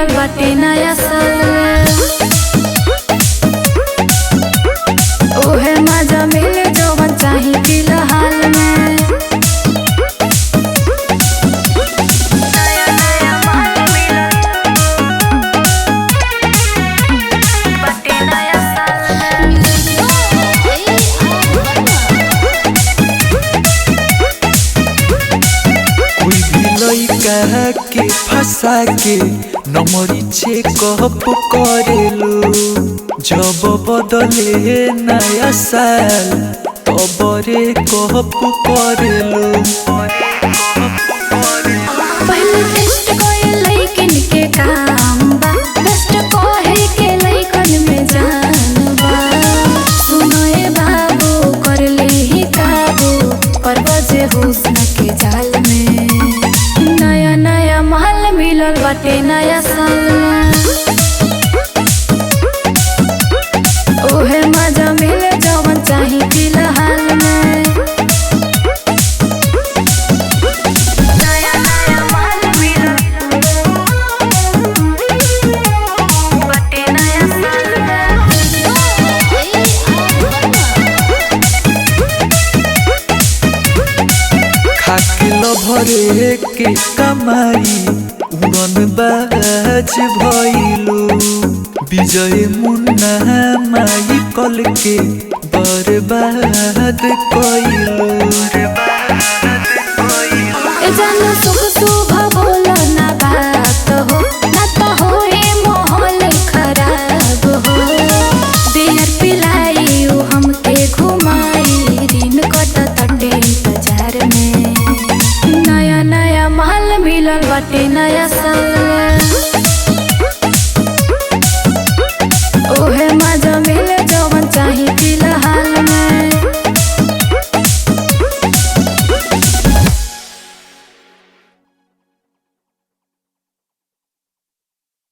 मिलल बाटे नया साल ओहे मजा मिले जवन चाही फिलहाल में। नया नया माल मिलल बाटे नया साल कोई भी लइका के फंसा के नंबरी चेकअप करेलो जब बदले नया साल तबरे कप करेलो। पहले टेस्ट कोई लइकन के काम बा बेस्ट कोहे के लइकन में जान बा। सुनो ए बाबू कर ले ही काबू पर बजे हुस्न के जाल में। नया नया माल मिलल बाटे नया साल ओहे मजा मिले जवन चाही फिलहाल में। नया नया माल मिलल बाटे नया खाके लभरे के कमाई उड़न बाज भइलो विजय मुन्ना माई कल के बर्बाद कइलो। ए जानो सुख शुभ बोलो ना बात हो ना तो होए माहौल खराब हो। बियर पिलाई उ हमके घुमाई दिन कटत इंतजार में। नया नया माल मिलल बाटे नया साल